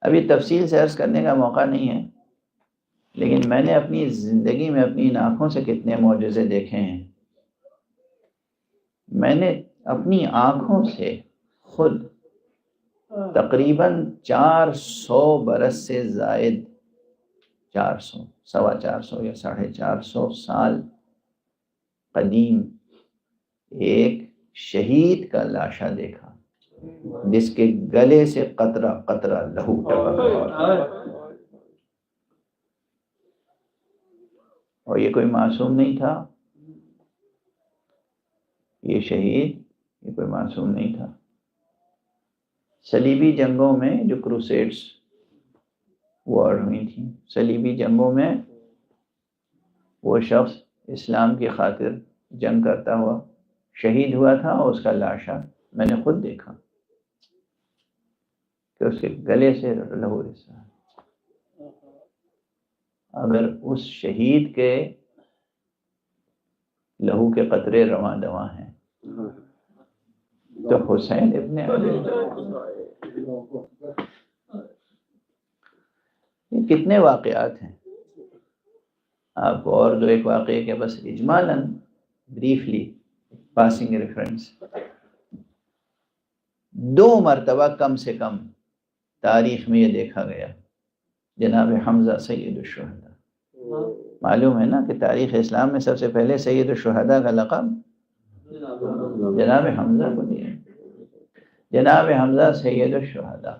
ابھی تفصیل سے عرض کرنے کا موقع نہیں ہے، لیکن میں نے اپنی زندگی میں اپنی ان آنکھوں سے کتنے معجزے دیکھے ہیں۔ میں نے اپنی آنکھوں سے خود تقریباً 400 برس سے زائد، 400، 450 یا 450 سال قدیم ایک شہید کا لاشا دیکھا جس کے گلے سے قطرہ قطرہ لہو ٹپک رہا، اور یہ کوئی معصوم نہیں تھا، یہ شہید یہ کوئی معصوم نہیں تھا۔ صلیبی جنگوں میں جو کروسیڈز وار ہوئی تھیں، صلیبی جنگوں میں وہ شخص اسلام کی خاطر جنگ کرتا ہوا شہید ہوا تھا، اور اس کا لاشا میں نے خود دیکھا کہ اس کے گلے سے لہو رسا۔ اگر اس شہید کے لہو کے قطرے رواں دواں ہیں تو حسین ابن علی یہ کتنے واقعات ہیں۔ آپ کو اور دو ایک واقعے کے بس اجمالاً بریفلی پاسنگ ریفرنس، 2 مرتبہ کم سے کم تاریخ میں یہ دیکھا گیا، جناب حمزہ سید الشہداء۔ معلوم ہے نا کہ تاریخ اسلام میں سب سے پہلے سید الشہداء کا لقب جناب حمزہ کو دیا۔ جناب حمزہ سید الشہداء،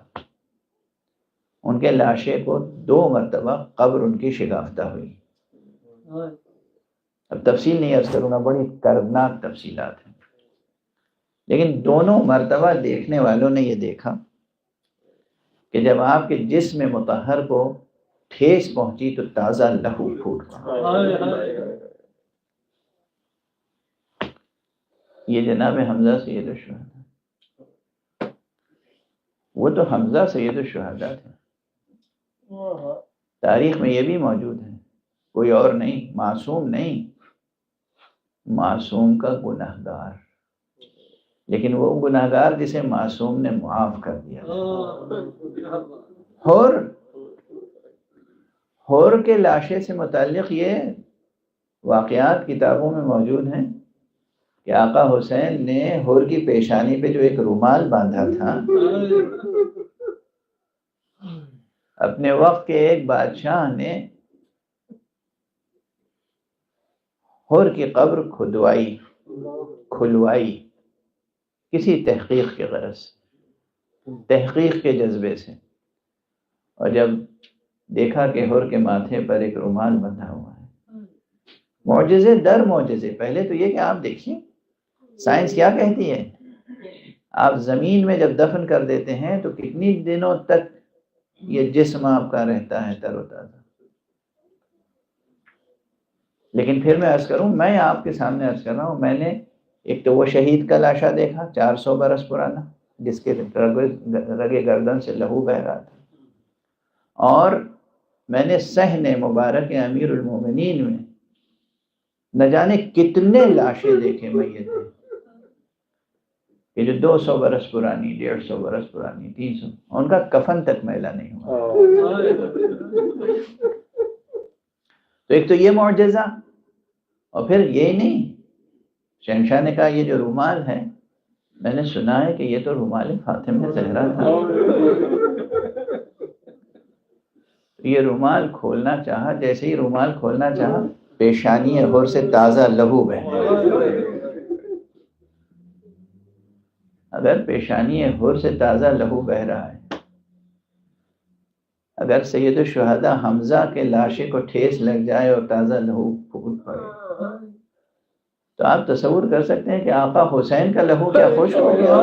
ان کے لاشے کو 2 مرتبہ قبر ان کی شگافتہ ہوئی۔ اب تفصیل نہیں عرض کروں گا، بڑی کردناک تفصیلات ہیں، لیکن دونوں مرتبہ دیکھنے والوں نے یہ دیکھا کہ جب آپ کے جسم مطہر کو ٹھیس پہنچی تو تازہ لہو پھوٹ پڑا۔ یہ جناب حمزہ سید الشہداء، وہ تو حمزہ سید الشہداء تھے۔ تاریخ میں یہ بھی موجود ہے، کوئی اور نہیں، معصوم نہیں، معصوم کا گناہگار، لیکن وہ گناہگار جسے معصوم نے معاف کر دیا۔ حور کے لاشے سے متعلق یہ واقعات کتابوں میں موجود ہیں کہ آقا حسین نے حور کی پیشانی پہ جو ایک رومال باندھا تھا، اپنے وقت کے ایک بادشاہ نے حور کی قبر کھلوائی کسی تحقیق کے غرض سے، تحقیق کے جذبے سے، اور جب دیکھا کہ حور کے ماتھے پر ایک رومال بندھا ہوا ہے، معجزے در معجزے۔ پہلے تو یہ کہ آپ دیکھیے سائنس کیا کہتی ہے، آپ زمین میں جب دفن کر دیتے ہیں تو کتنی دنوں تک یہ جسم آپ کا رہتا ہے تر و تازہ۔ لیکن پھر میں عرض کروں، میں آپ کے سامنے عرض کر رہا ہوں، میں نے ایک تو وہ شہید کا لاشا دیکھا 400 برس پرانا، جس کے رگے گردن سے لہو بہ رہا تھا، اور میں نے صحن مبارک امیر المومنین میں نہ جانے کتنے لاشیں دیکھے میت ہیں کہ جو 200 برس پرانی، 150 برس پرانی، 300، ان کا کفن تک میلا نہیں ہوا۔ تو ایک تو یہ معجزہ، اور پھر یہی نہیں، شہنشاہ نے کہا یہ جو رومال ہے، میں نے سنا ہے کہ یہ تو رومال فاطمہ زہرا تھا۔ یہ رومال کھولنا چاہا، جیسے ہی رومال کھولنا چاہا، پیشانی حور سے تازہ لہو بہنے لگا۔ اگر پیشانی حور سے تازہ لہو بہ رہا ہے، اگر سید الشہداء حمزہ کے لاشے کو ٹھیس لگ جائے اور تازہ لہو پھوٹ پڑے، تو آپ تصور کر سکتے ہیں کہ آقا حسین کا لہو کیا خشک ہو گیا۔